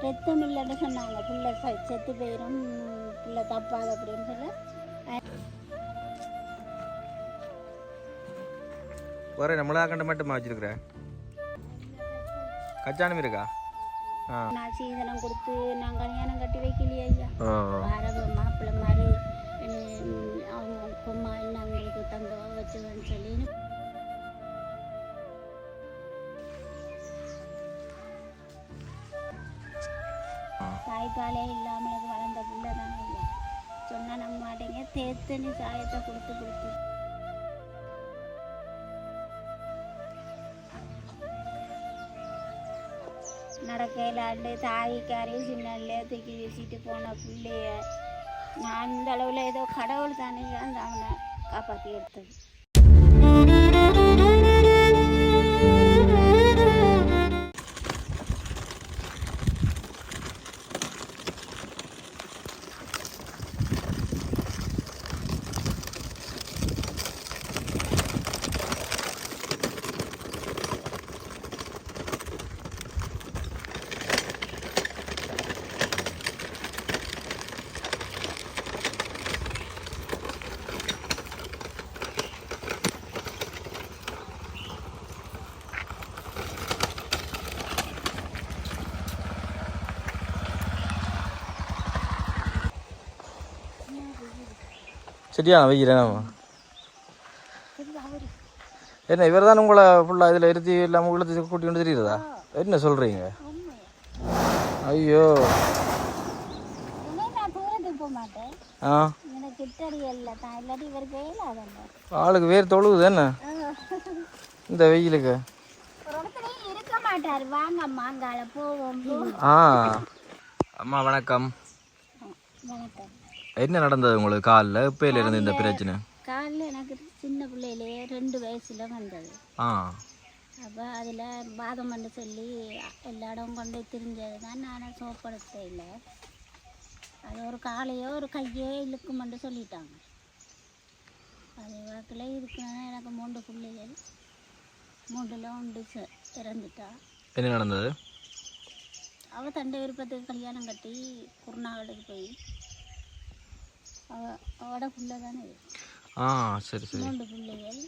ரத்தம் இல்லைன்னு சொன்னாங்க. பிள்ளை செத்து போயிடும், பிள்ளை தப்பாது அப்படின்னு சொல்ல. ஒரே நம்மளா கண்ட மட்டுமா வச்சிருக்கிறேன். கச்சானம் இருக்கா? நான் சீதனம் கொடுத்து நான் கல்யாணம் கட்டி வைக்கலையே ஐயா. வேற மாப்பிள்ளை மாதிரி அவங்க கொம்மா என்ன அவங்களுக்கு தங்க வச்சுன்னு சொல்லி தாய்ப்பாலே இல்லாமலுக்கு வளர்ந்த பிள்ளை தானே ஐயா. சொன்னால் நம்ப மாட்டேங்க. தேத்தனி சாயத்தை கொடுத்து கொடுத்து நடக்கலாண்டு தாய்க்காரையும் சின்னல்லையே தூக்கி வீசிட்டு போன பிள்ளைய நான் இந்த அளவில் ஏதோ கடவுள் தானே அந்த அவனை காப்பாற்றி எடுத்தது. சரியா வைக்கிறேன். என்ன இவர் தான் உங்களை ஃபுல்லாக இதில் இருத்தி இல்லாமல் இழுத்து கூட்டி கொண்டு தெரியுறதா? என்ன சொல்கிறீங்க? ஐயோ ஆளுக்கு வேறு தொழுகுது என்ன இந்த வெயிலுக்கு? அம்மா வணக்கம். என்ன நடந்தது உங்களுக்கு காலில்? எப்பயில இருந்து இந்த பிரச்சனை? காலில் எனக்கு சின்ன பிள்ளையிலேயே 2 வயசுல வந்தது. அப்போ அதில் பாதம் பண்ண சொல்லி எல்லா இடம் கொண்டு திரிஞ்சது தான். நான் சோப்படுத்த இல்லை. அது ஒரு காலையோ ஒரு கையோ இழுக்குமென்று சொல்லிட்டாங்க. அது வழக்கில் இருக்குன்னா எனக்கு 3 பிள்ளைகள், 3ல் 1 இறந்துட்டா. என்ன நடந்தது? அவள் தண்டை விருப்பத்துக்கு கல்யாணம் கட்டி குருநாகலுக்கு போய் அவட பிள்ளை தானே. சரி சரி. 3 பிள்ளைகள்,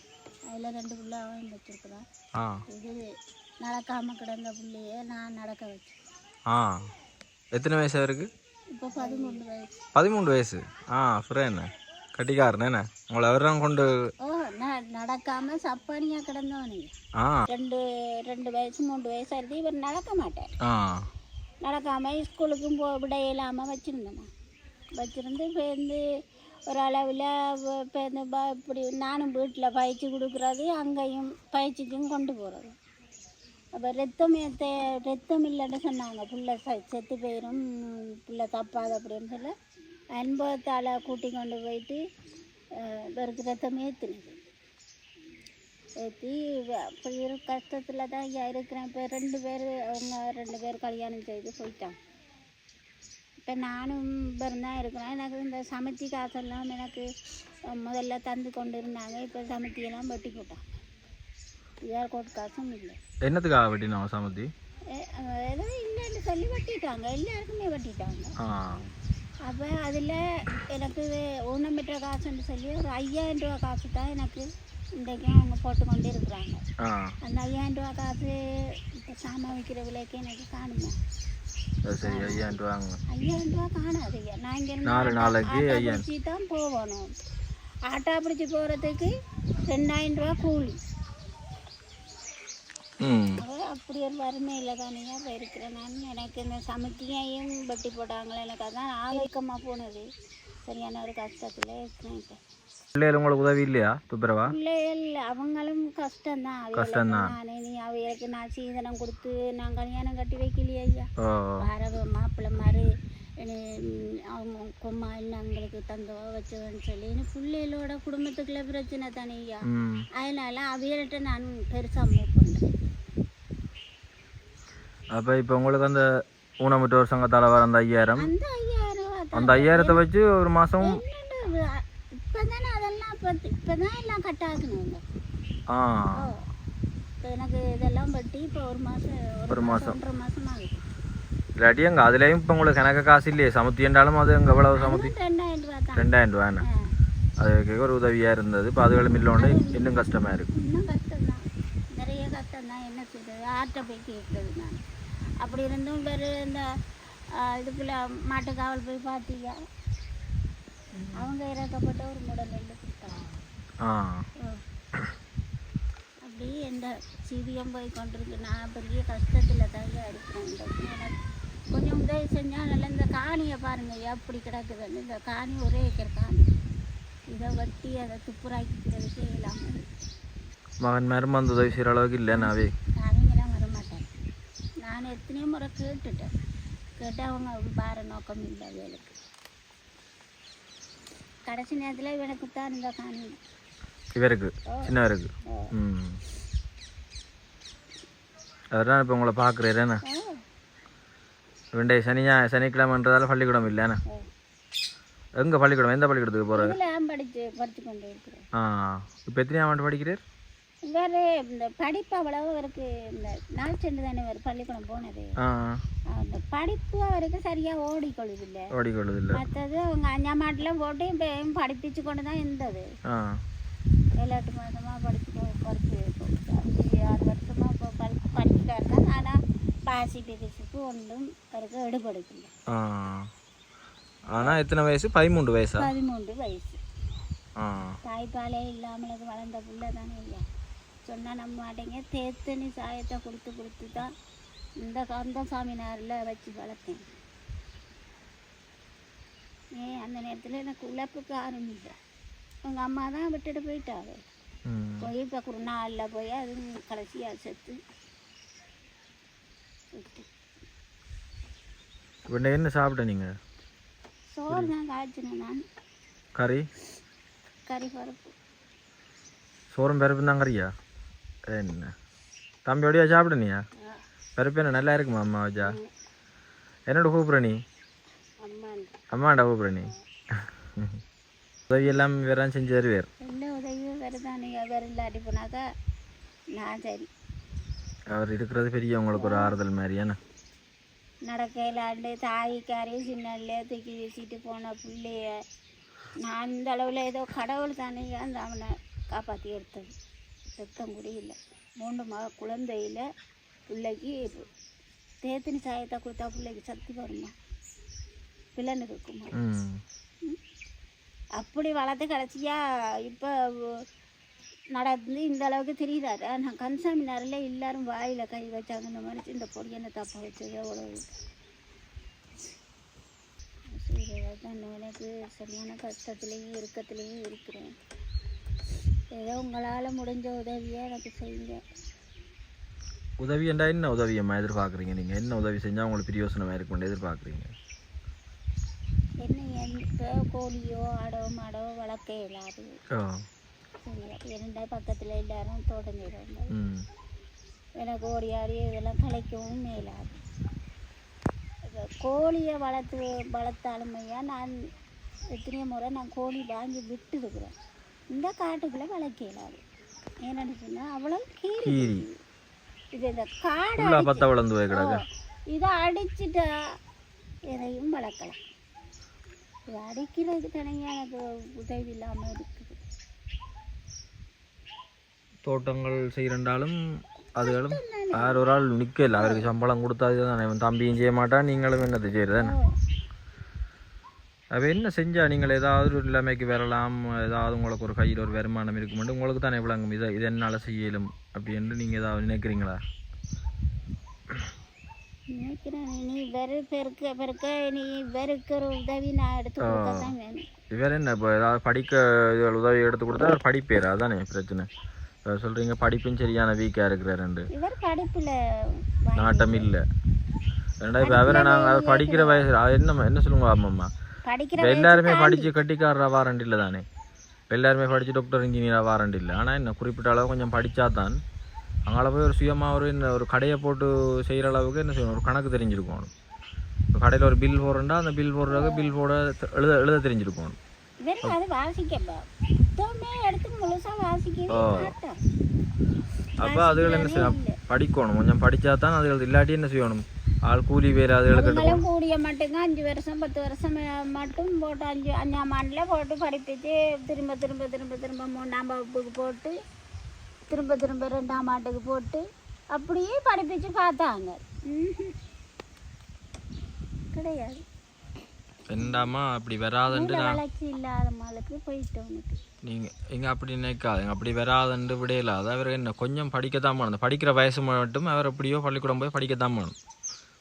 அதில் 2 பிள்ளை அவன் வச்சுருக்குறான். இது நடக்காமல் கிடந்த பிள்ளைய நான் நடக்க வச்சேன். எத்தனை வயசு அவருக்கு? இப்போ 13 வயசு. 13 வயசு. அப்புறம் என்ன கட்டிக்காரன் என்ன உங்களை அவரெல்லாம் கொண்டு? நான் நடக்காமல் சப்பானியாக கிடந்தவனே. 2 வயசு 3 வயசு ஆயிடுது. இவர் நடக்க மாட்டேன். நடக்காமல் ஸ்கூலுக்கும் விட இல்லாமல் வச்சுருந்தேன். வச்சுருந்து இப்போ ஒரு அளவில் இப்போ இப்படி நானும் வீட்டில் பயிற்சி கொடுக்குறது, அங்கேயும் பயிற்சிக்கும் கொண்டு போகிறது. அப்போ ரத்தம் இல்லைன்னு சொன்னாங்க. பிள்ளை செத்து போயிடும், பிள்ளை தப்பாது அப்படின்னு சொல்ல அனுபவத்தால் கூட்டி கொண்டு போயிட்டு இவருக்கு ரத்தம் ஏற்றினது. ஏற்றி அப்படி ஒரு கஷ்டத்தில் தான் இருக்கிறேன். இப்போ 2 பேர் அவங்க 2 பேர் கல்யாணம் செய்து போயிட்டாங்க. இப்போ நானும் தான் இருக்கிறேன். எனக்கு இந்த சமைத்தி காசெல்லாம் எனக்கு முதல்ல தந்து கொண்டு இருந்தாங்க. இப்போ சமைத்தியெல்லாம் வெட்டி போட்டாங்க. யார் கோட்டு காசும் இல்லை. என்னத்துக்காக வெட்டினா சமைத்தி? ஏதோ இல்லைன்னு சொல்லி வெட்டிட்டாங்க. எல்லாருக்குமே வெட்டிட்டாங்க. அப்போ அதில் எனக்கு ஊனமிட்ட காசுன்னு சொல்லி ஒரு 5000 ரூபா காசு தான் எனக்கு இன்றைக்கும் அவங்க போட்டு கொண்டு இருக்கிறாங்க. அந்த 5000 ரூபா காசு இப்போ சாமான் விற்கிற விலைக்கு எனக்கு காணுமா? 5000 ரூபா காணாது. நான் இங்கே 4 நாளைக்கு பிடிச்சி தான் போகணும். ஆட்டோ பிடிச்சி போகிறதுக்கு 2000 ரூபா கூலி. அப்படி ஒரு வறுமையில் தானே இப்போ இருக்கிறேன் நான். எனக்கு இந்த சமைத்தியையும் வெட்டி போட்டாங்களே, எனக்கு அதான் ஆரோக்கியமாக போனது. சரியான ஒரு கஷ்டத்தில் இருக்கிறேன். இப்போ பிள்ளைகள் உங்களுக்கு உதவி இல்லையா? துப்புரவா பிள்ளைகள் அவங்களும் கஷ்டம்தான். நானே நீ அவைகளுக்கு நான் சீதனம் கொடுத்து நான் கல்யாணம் கட்டி வைக்கலையே ஐயா. வேற மாப்பிள்ளை மாதிரி அவங்க கொம்மா என்ன அவங்களுக்கு தங்க வச்சவன்னு சொல்லி பிள்ளைகளோட குடும்பத்துக்குள்ள பிரச்சனை தானே ஐயா. அதனால அவைகள்கிட்ட நான் பெருசாக மூவ் பண்ணுறேன். அப்போ இப்போ உங்களுக்கு அந்த ஊனமுற்றோர் சங்கத்தால் வர அந்த 5000 அந்த 5000 வச்சு ஒரு மாதம் இப்போதானே அதெல்லாம் இப்போதான் எல்லாம் கட்டாகணுங்க. இப்போ எனக்கு இதெல்லாம் பட்டி இப்போ ஒரு மாதம் 1.5 மாதம் ஆகுது. இல்லாட்டி அங்கே அதுலேயும் இப்போ உங்களுக்கு கணக்கு காசு இல்லையே சமுத்தி என்றாலும் அது அங்கே எவ்வளவு சமுத்தி 2000 ரூபா தான். 2000 ரூபாண்ணா அதுக்கு ஒரு உதவியாக இருந்தது. இப்போ அதுகளும் இல்லோன்னு இன்னும் கஷ்டமாக இருக்குது. இன்னும் கஷ்டம் தான், நிறைய கஷ்டம் தான். என்ன செய்யுது, ஆட்டை போய் கேட்குறது நான். அப்படி இருந்தும் பேர் இந்த இதுக்குள்ள மாட்டுக்காவல் போய் பார்த்தீங்க, அவங்க இறக்கப்பட்ட ஒரு முடல் நெல் கொடுத்தாங்க. அப்படி எந்த சிவியம் போய் கொண்டிருக்கு. நான் பெரிய கஷ்டத்தில் தாங்க இருக்கிறேன். எனக்கு கொஞ்சம் உதவி செஞ்சால் நல்லா. இந்த காணியை பாருங்கள் எப்படி கிடக்குதுன்னு. இந்த காணி ஒரே ஏக்கர் காணி, இதை வெட்டி அதை துப்புராக்கிக்கிறதுக்கே இல்லாமல். மகன் மருமந்து உதவி செய்கிற அளவுக்கு இல்லைனாவே அவங்களாம் வரமாட்டேன். நான் எத்தனையோ முறை கேட்டுட்டேன், கேட்டால் அவங்க பாரு நோக்கம் இல்லை வேலைக்கு. கடைசி நேரத்தில் இவனுக்கு தான் இந்த காணி, இவருக்கு சின்னவருக்கு. அதுதான் இப்போ உங்களை பார்க்குறேன். வெண்டை சனிக்கிழமைன்றதால பள்ளிக்கூடம் இல்லைண்ணா. எங்கே பள்ளிக்கூடம், எந்த பள்ளிக்கூடத்துக்கு போகிறேன்? படித்து கொண்டு இருக்கிறேன். இப்போ எத்தனை ஆண்டு படிக்கிறேன்? வேறு இந்த படிப்பு அவ்வளவு அவருக்கு இந்த நாள் சென்று தானே வேறு பள்ளிக்கூடம் போனது. அந்த படிப்பு அவருக்கு சரியாக ஓடிக்கொள்ளுதில்லை. மற்றது அவங்க 5ஆம் ஆண்டில் போட்டு இப்போ படிப்பிச்சு கொண்டு தான் இருந்தது. 7-8 மாதமாக படிச்சு 6 வருஷமாக இப்போ படிக்கிறாரு தான். ஆனால் பாசி பிரிச்சுக்கு ஒன்றும் அவருக்கு எடுபடுத்தில்லை. ஆனால் எத்தனை வயசு? 13 வயசா? 13 வயசு. தாய்ப்பாலே இல்லாமலுக்கு வளர்ந்த பிள்ளை தானே ஐயா. சொன்னால் நம்ப மாட்டேங்க. தேத்தனி சாயத்தை கொடுத்து தான் இந்த கந்தசாமி நேரில் வச்சு வளர்த்தேன். அந்த நேரத்தில் எனக்கு உழைப்புக்கு ஆரம்பிச்ச எங்கள் அம்மா தான் விட்டுட்டு போயிட்டாங்க. போய் இப்போ ஒரு நாளில் போய் அது கடைசியாக செத்து என்ன சாப்பிட்ட நீங்கள்? சோறு தான் காய்ச்சினேன் நான். கறி பருப்பு. சோறும் பருப்பு தான் கறியா? என்ன தம்பியோடையா சாப்பிடுனியா? பருப்பு என்ன நல்லா இருக்குமா அம்மா வச்சா? என்னோட கூப்பிட்ற நீ? அம்மாண்டா கூப்பிட்ற நீ? உதவி எல்லாம் வேற செஞ்சு தருவார். என்ன உதவியும் வேறு தான். நீங்கள் வேறு இல்லாட்டி போனாக்கா நான் சரி. அவர் இருக்கிறது பெரிய உங்களுக்கு ஒரு ஆறுதல் மாதிரியானே. நடக்கையிலாண்டு தாய்க்காரையும் சின்னல்லே தூக்கி வீசிட்டு போன பிள்ளைய நான் இந்த அளவில் ஏதோ கடவுள் தானே அந்த அவனை காப்பாற்றி எடுத்தது. ரத்தம் கூட இல்லை. 3 குழந்தையில் பிள்ளைக்கு தேத்தினி சாயத்தை கொடுத்தா பிள்ளைக்கு சக்தி வருமா, பிள்ளைன்னு இருக்குமா? அப்படி வளர்த்து கடைசியா இப்போ நடந்து இந்த அளவுக்கு தெரியுதாரு. நான் கன்சாமி நேரில் எல்லாரும் வாயில் கை வச்சாங்க. இந்த மாதிரி இந்த பொடி என்ன தப்ப வச்சது அவ்வளோ தான். எனக்கு சரியான கஷ்டத்துலேயும் இறுக்கத்துலேயும் இருக்கிறேன். ஏதோ உங்களால் முடிஞ்ச உதவியை எனக்கு செய்யுங்க. உதவி என்றா என்ன உதவியம்மா எதிர்பார்க்குறீங்க? நீங்கள் என்ன உதவி செஞ்சால் உங்களுக்கு பிரயோசனமாக இருக்கும்னு எதிர்பார்க்குறீங்க? என்ன இப்போ கோழியோ ஆடோ மாடோ வளர்க்க இல்லாது. சரியா இரண்டா பக்கத்தில் எல்லாரும் தோட்டம் செய்கிறாங்க. எனக்கு ஓடி ஆடி இதெல்லாம் கலைக்கவும் மேலாது. கோழியை வளர்த்தாலுமையா நான் எத்தனையோ முறை நான் கோழி வாங்கி விட்டுருக்குறேன். இந்த காட்டுக்குள்ளே வளர்க்க இயலாது. ஏன்னு சொன்னால் அவ்வளோ கீரி இது. இந்த காடை இதை அடிச்சுட்டா எதையும் வளர்க்கலாம். இது அடிக்கிறதுக்கு தனியாக எனக்கு உதவி இல்லாமல் இருக்குது. தோட்டங்கள் செய்யறாலும் அதுகளும் வேற ஒரு ஆள் நிற்கல. அவருக்கு சம்பளம் கொடுத்தா தானே. தம்பியும் செய்ய மாட்டான், நீங்களும் என்னது செய்யறதானே. அப்போ என்ன செஞ்சா நீங்கள் ஏதாவது ஒரு நிலைமைக்கு வரலாம், ஏதாவது உங்களுக்கு ஒரு கையில் ஒரு வருமானம் இருக்குமெண்டு உங்களுக்கு தானே விளங்கும். இது என்னால் செய்யலும் அப்படின்னு நீங்கள் ஏதாவது நினைக்கிறீங்களா? நினைக்கிறேன். நீ பெருக்க நீ வெறுக்கிற உதவி நான் எடுத்து கொடுக்க தான் வேணும். இவர் என்ன இப்போ ஏதாவது படிக்க உதவி எடுத்து கொடுத்தா அவர் படிப்பேர், அதுதானே பிரச்சனை. சொல்கிறீங்க படிப்பும் சரியான வீக்காக இருக்கிறார். இவர் படிப்பில் நாட்டம் இல்லை. ரெண்டாவது இப்போ அவரை நாங்கள் படிக்கிற வயசு என்ன சொல்லுங்க ஆமாம்மா, எல்லாருமே படித்து கட்டிக்காரரா வாரண்ட் இல்லை தானே. எல்லாருமே படித்து டாக்டர் இன்ஜினியராக வாரண்ட் இல்லை. ஆனால் என்ன குறிப்பிட்ட அளவு கொஞ்சம் படித்தா தான் அங்கே போய் ஒரு சுயமாக ஒரு கடையை போட்டு செய்கிற அளவுக்கு என்ன செய்யணும், ஒரு கணக்கு தெரிஞ்சிருக்கணும். இப்போ கடையில் ஒரு பில் போடுறா அந்த பில் போடுறதுக்கு பில் போட எழுத தெரிஞ்சிருக்கணும். அப்போ அதுகள் என்ன செய்யணும், படிக்கணும். கொஞ்சம் படித்தா தான் அதுகள். இல்லாட்டி என்ன செய்யணும், ஆள் கூலி வேலை அதுகளுக்கு அதுங்களும் கூடிய மட்டுங்க 5 வருஷம் 10 வருஷம் மட்டும் போட்டு 5ஆம் ஆண்டில் போட்டு படிப்பிச்சு திரும்ப திரும்ப திரும்ப திரும்ப 3ஆம் வகுப்புக்கு போட்டு திரும்ப திரும்ப 2ஆம் ஆண்டுக்கு போட்டு அப்படியே படிப்பிச்சு பார்த்தாங்க. கிடையாது. என்னடாமா அப்படி வராதுன்ட்டு நான் வளர்ச்சி இல்லாத மாளுக்கு போயிட்டவனுக்கு நீங்கள் இங்கே அப்படி நினைக்காதுங்க. அப்படி வராதுன்ட்டு விடையில அது அவர் என்ன கொஞ்சம் படிக்கத்தான் வேணும். படிக்கிற வயசு மட்டும் அவர் எப்படியோ பள்ளிக்கூடம் போய் படிக்கத்தான் வேணும்.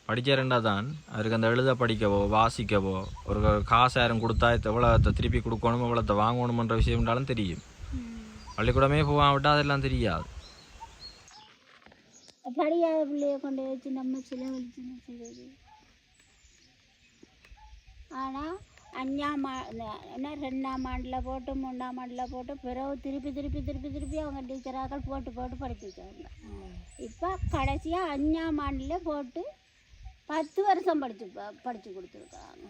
படிக்க ரெண்டாக தான் அவருக்கு அந்த எழுத படிக்கவோ வாசிக்கவோ ஒரு காசு யாரும் கொடுத்தா எவ்வளோ திருப்பி கொடுக்கணும் எவ்வளோத்தை வாங்கணுமன்ற விஷயம்னாலும் தெரியும். பள்ளிக்கூடமே போவான் விட்டால் அதெல்லாம் தெரியாது. படியாத பிள்ளைய கொண்டு வச்சு நம்ம செலவழிச்சு செய்வது. ஆனால் 5ஆம் என்ன 2ஆம் ஆண்டில் போட்டு 3ஆம் ஆண்டில் போட்டு பிறகு திருப்பி திருப்பி திருப்பி திருப்பி அவங்க டீச்சராக்கள் போட்டு போட்டு படிப்பிச்சாங்க. இப்போ கடைசியாக 5ஆம் ஆண்டில் போட்டு 10 வருஷம் படித்து கொடுத்துருக்காங்க.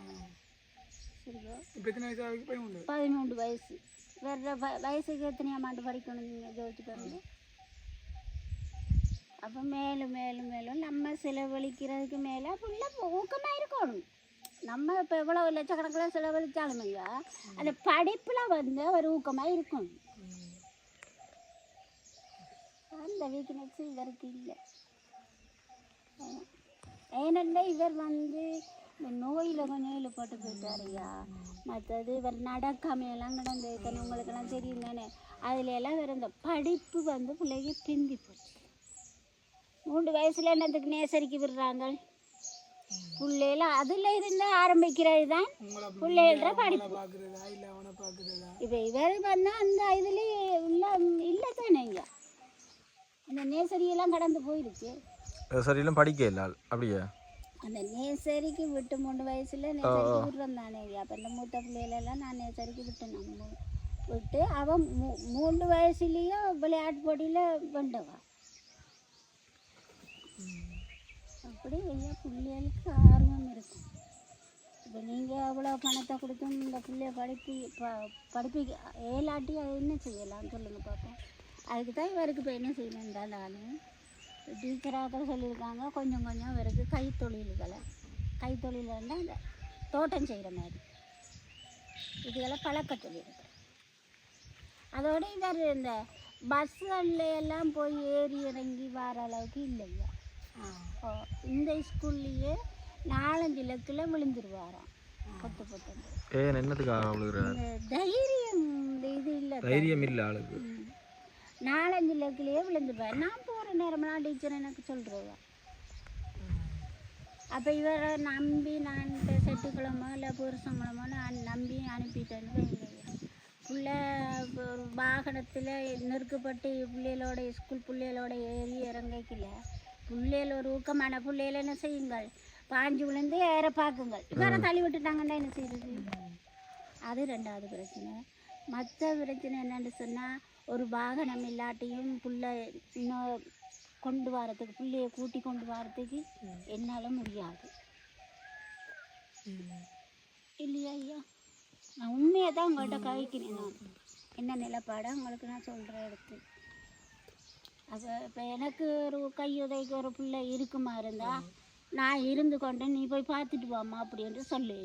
சரியா 13 வயசு. வேறு வயசுக்கு எத்தனையாம் ஆண்டு படிக்கணும் நீங்கள் யோசிச்சு பாருங்க. அப்போ மேலும் மேலும் மேலும் நம்ம செலவழிக்கிறதுக்கு மேலே ஃபுல்லாக ஊக்கமாக இருக்கணும். நம்ம இப்போ எவ்வளோ லட்சக்கணக்கில் செலவழித்தாலுமைங்க அந்த படிப்பில் வந்து ஒரு ஊக்கமாக இருக்கணும். அந்த வீக்னஸ் இவருக்கு இல்லை. ஏனென்னா இவர் வந்து இந்த நோயில் கொஞ்சம் ஈடுபட்டு போயிட்டாருயா. மற்றது இவர் நடக்காமையெல்லாம் கிடந்து உங்களுக்கெல்லாம் தெரியும் தானே. அதில் எல்லாம் வேறு இந்த படிப்பு வந்து பிள்ளைக்கு பிந்தி போச்சு. 3 வயசுல என்னத்துக்கு நேசரிக்கு விடுறாங்க பிள்ளைல. அதில் இருந்து ஆரம்பிக்கிறது தான் பிள்ளைகள படிப்பு. இப்போ இவர் வந்து அந்த இதுலேயே இல்லை தானே இங்கே அந்த நேசரியெல்லாம் கடந்து போயிடுச்சு. நேசரியெல்லாம் படிக்க இல்லை அப்படியே அந்த நேசரிக்கு விட்டு 3 வயசில் நேசரிக்கு விட்டுறோம் தானே. அப்போ இந்த மூத்த பிள்ளைகளெல்லாம் நான் நேசரிக்கு விட்டேன். நம்ம விட்டு அவன் 3 வயசுலேயும் விளையாட்டு போட்டியில் வெண்டவா. அப்படி ஐயா பிள்ளைகளுக்கு ஆர்வம் இருக்கும். இப்போ நீங்கள் எவ்வளோ பணத்தை கொடுத்தும் இந்த பிள்ளைய படிப்பிக்க ஏலாட்டி அதை என்ன செய்யலாம் சொல்லுங்கள் பார்ப்போம். அதுக்கு தான் இவருக்கு இப்போ என்ன செய்யணுன்றா நான் டீச்சராக சொல்லியிருக்காங்க. கொஞ்சம் கொஞ்சம் இவருக்கு கைத்தொழில்களை கைத்தொழில்னா இந்த தோட்டம் செய்கிற மாதிரி இதுகளை பழக்க சொல்லியிருக்கிறேன். அதோடு இவர் இந்த பஸ்ஸில் எல்லாம் போய் ஏறி இறங்கி வர அளவுக்கு இல்லையா. இந்த ஸ்கூல்லையே 4-5 லக்கில் விழுந்துருவாராம். பொத்து பொத்து என்னத்துக்காக தைரியம் இது இல்லை. தைரியம் இல்லை ஆளுக்கு. 4-5 லக்கிலேயே விழுந்துருவார். நான் போகிற நேரமெல்லாம் டீச்சர் எனக்கு சொல்கிறவா. அப்போ இவரை நம்பி நான் செட்டுக்கிழமோ இல்லை புருஷங்கிழமோ நான் நம்பி அனுப்பிட்டேன்னு பிள்ளை ஒரு வாகனத்தில் நெருக்கப்பட்டு பிள்ளைகளோட ஸ்கூல் பிள்ளைகளோட ஏறி இறங்கிக்கல. பிள்ளைகள் ஒரு ஊக்கமான பிள்ளைகள் என்ன செய்யுங்கள் பாஞ்சு விழுந்து ஏற பார்க்குங்கள். இவரை தள்ளி விட்டுட்டாங்கன்னா என்ன செய்யுது. அது 2வது பிரச்சனை. மற்ற பிரச்சனை என்னென்னு சொன்னால் ஒரு வாகனம் இல்லாட்டியும் பிள்ளை இன்னும் கொண்டு வரத்துக்கு பிள்ளையை கூட்டி கொண்டு வரத்துக்கு என்னால் முடியாது இல்லையா ஐயா. நான் உண்மையை தான் உங்கள்கிட்ட கவிக்கிறேன். நான் என்ன நிலப்பாடை உங்களுக்கு நான் சொல்கிற எடுத்து. அப்போ இப்போ எனக்கு ஒரு கையுதைக்கு ஒரு பிள்ளை இருக்குமா இருந்தால் நான் இருந்து கொண்டு நீ போய் பார்த்துட்டு வாம்மா அப்படின்ட்டு சொல்லு.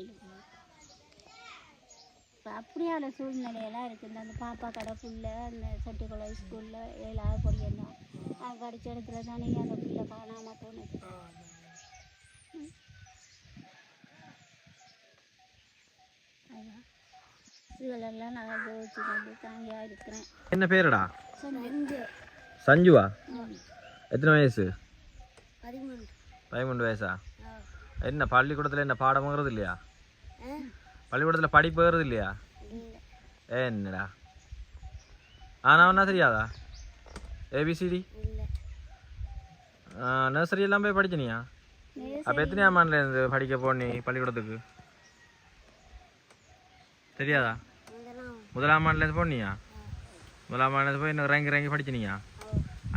இப்போ அப்படியான சூழ்நிலையெல்லாம் இருக்குது. அந்த பாப்பா கடை பிள்ளை அந்த செட்டிக்குளை ஸ்கூலில் 7வது படிக்கணும். நான் படித்த இடத்துல தானே அந்த பிள்ளை காணாமல் போனது. இதுகளெல்லாம் நான் யோசிச்சு கொண்டு தாங்கியாக இருக்கிறேன். என்ன பேருடா? சஞ்சு. சஞ்சுவா? எத்தனை வயசு? 13 வயசா? என்ன பள்ளிக்கூடத்தில் என்ன பாடம் வாங்குறது இல்லையா? பள்ளிக்கூடத்தில் படிப்பு வருது இல்லையா? என்னடா ஆனால் ஒன்றா தெரியாதா? ஏபிசிடி நர்சரி எல்லாம் போய் படிச்சினியா? அப்போ எத்தனையாம் ஆண்டுலேருந்து படிக்க போனி பள்ளிக்கூடத்துக்கு தெரியாதா? 1ஆம் ஆண்டுலேருந்து போனியா? 1ஆம் ஆண்டுலேருந்து போய் இன்னும் இறங்கி படிச்சினியா?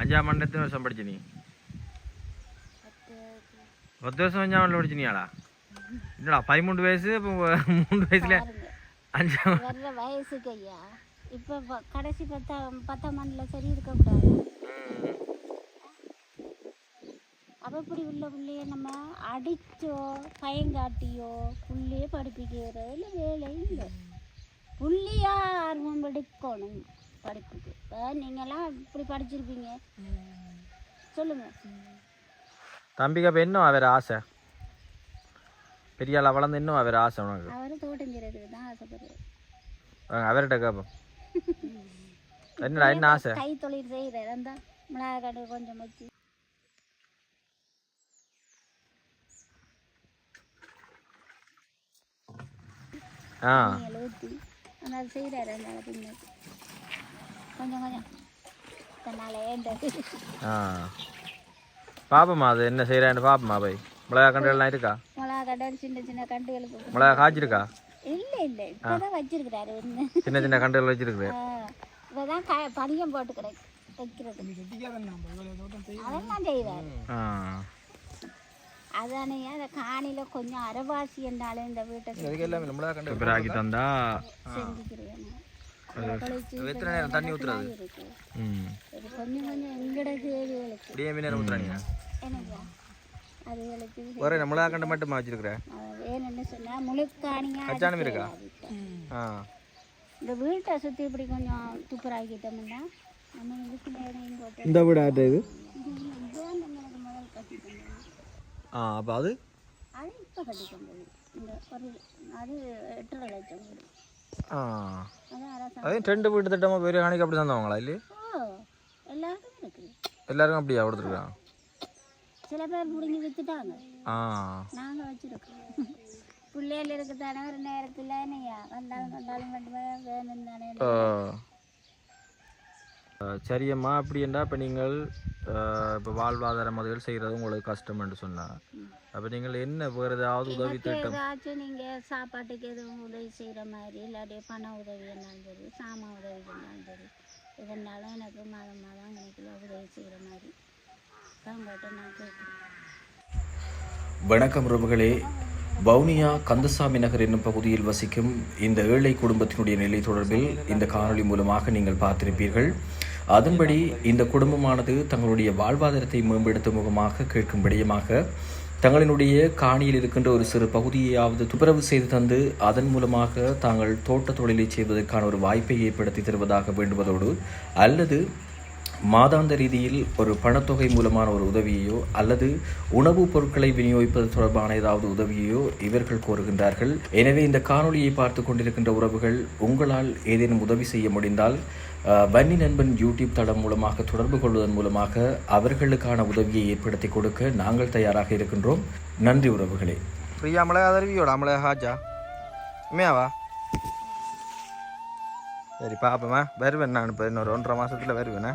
5ஆம் ஆண்டு எத்தனை வருஷம் படிச்சினி? 10 வருஷம் 5ஆம் ஆண்டில் படிச்சினியாடா? இல்லடா 13 வயசு. இப்போ 3 வயசுல 5 வயசுக்கு ஐயா. இப்போ கடைசி 10ஆம் ஆண்டில் சரி இருக்கக்கூடாது. அப்போ இப்போ இப்படி உள்ள பிள்ளைய நம்ம அடிச்சோ பயங்காட்டியோ புள்ளையே படிப்பிக்கிற இல்லை வேலை இல்லை புள்ளியா ஆர்வம் எடுக்கணும் படிப்புக்கு இப்போ நீங்கள்லாம் இப்படி படிச்சிருப்பீங்க சொல்லுங்கள் தம்பிக்கு அப்போ இன்னும் அவர் ஆசை பெரிய ஆளா வளர்ந்து இன்னும் அவர் ஆசை உனக்கு அவர் தோட்டம் செய்கிறதுக்கு தான் ஆசைப்படுறாரு அவர்கிட்ட கேட்போம் என்னடா என்ன ஆசை கை தொழில் செய்கிறார் அந்த மிளகா கடை கொஞ்சம் வச்சு ஊற்றி அந்த செய்கிறாரு அதனால பின்னாடி கொஞ்சம் கொஞ்சம் தன்னால் ஏண்டது பாப்போமா அது என்ன செய்யறான்னு பாப்போமா போய் மிளகா கண்டுகள்லாம் இருக்கா மிளகா கடை சின்ன சின்ன கண்டுகளுக்கு மிளகா காய்ச்சிருக்கா இல்லை இல்லை இப்போதான் வச்சிருக்கிறாரு ஒன்று சின்ன சின்ன கண்டுகள் வச்சிருக்குது இப்போதான் பனியம் போட்டு வைக்கிறது அதெல்லாம் செய்வார் அதானே அந்த காணியில் கொஞ்சம் அரைவாசி என்றாலும் இந்த வீட்டை ஆக்கி தந்தா செஞ்சுக்கிறேன் தண்ணி ஊத்துறது கொஞ்சம் கொஞ்சம் எங்கட தேவைகளுக்கு எனக்கு அதுகளுக்கு ஒரே மிளகா கண்டு மட்டுமா வச்சிருக்கிறேன் வேணும்னு சொன்னால் முழுக்காணியாக கச்சானம் இருக்கா இந்த வீட்டை சுற்றி இப்படி கொஞ்சம் துப்புராக்கிட்டோம்னா நம்ம இதுக்கு நேரம் போட்டு இந்த வீடு ஆட்ட இது இதுதான் எனக்கு முதல் கட்டி தந்தது அப்போ அது அது இப்போ கட்டி தந்தது இந்த ஒரு அது 8.5 லட்சம் வீடு அதான் அரசாங்கம் அதே 2 வீட்டு திட்டமாக பெரிய காணிக்கு அப்படி தந்தவங்களா இல்லையே எல்லாருக்கும் இருக்குது எல்லாருக்கும் அப்படியா கொடுத்துருக்காங்க சில பேர் பிடிங்கி வித்துட்டாங்க நாங்கள் வச்சுருக்கோம் பிள்ளைகள் இருக்குதானே ஒரு நேரத்தில் என்னையா வந்தாலும் மட்டுமே வேணும் தானே சரியம்மா அப்படின்னா இப்போ நீங்கள் இப்போ வாழ்வாதார முதல் செய்கிறது உங்களுக்கு கஷ்டம்னு சொன்னால் அப்போ நீங்கள் என்ன வேறு ஏதாவது உதவி திட்டம் ஏதாச்சும் நீங்கள் சாப்பாட்டுக்கு எதுவும் உதவி செய்கிற மாதிரி இல்லாட்டி பண உதவி என்னாலும் சரி சாமான் உதவி என்னாலும் சரி இதனாலும் எனக்கு மாதம் மாதம் எனக்கு உதவி செய்கிற மாதிரி உங்கள்கிட்ட நான் கேட்குறேன். வணக்கம் உறவுகளே. வவுனியா கந்தசாமி நகர் என்னும் பகுதியில் வசிக்கும் இந்த ஏழை குடும்பத்தினுடைய நிலை தொடர்பில் இந்த காணொளி மூலமாக நீங்கள் பார்த்திருப்பீர்கள். அதன்படி இந்த குடும்பமானது தங்களுடைய வாழ்வாதாரத்தை மேம்படுத்தும் முகமாக கேட்கும் விடயமாக தங்களினுடைய காணியில் இருக்கின்ற ஒரு சிறு பகுதியையாவது துப்புரவு செய்து தந்து அதன் மூலமாக தாங்கள் தோட்ட தொழிலை செய்வதற்கான ஒரு வாய்ப்பை ஏற்படுத்தி தருவதாக வேண்டுவதோடு அல்லது மாதாந்த ரீதியில் ஒரு பணத்தொகை மூலமான ஒரு உதவியையோ அல்லது உணவுப் பொருட்களை விநியோகிப்பது தொடர்பான ஏதாவது உதவியையோ இவர்கள் கோருகின்றார்கள். எனவே இந்த காணொளியை பார்த்து கொண்டிருக்கின்ற உறவுகள் உங்களால் ஏதேனும் உதவி செய்ய முடிந்தால் வன்னி நண்பன் யூடியூப் தளம் மூலமாக தொடர்பு கொள்வதன் மூலமாக அவர்களுக்கான உதவியை ஏற்படுத்தி கொடுக்க நாங்கள் தயாராக இருக்கின்றோம். நன்றி உறவுகளே. பிரியா மிளகா தருவியோட மிளகா ஹாஜா உண்மையாவா? சரி பாப்பேம்மா, வருவேன் நான் இப்போ இன்னொரு 1.5 மாதத்தில் வருவேண்ணே.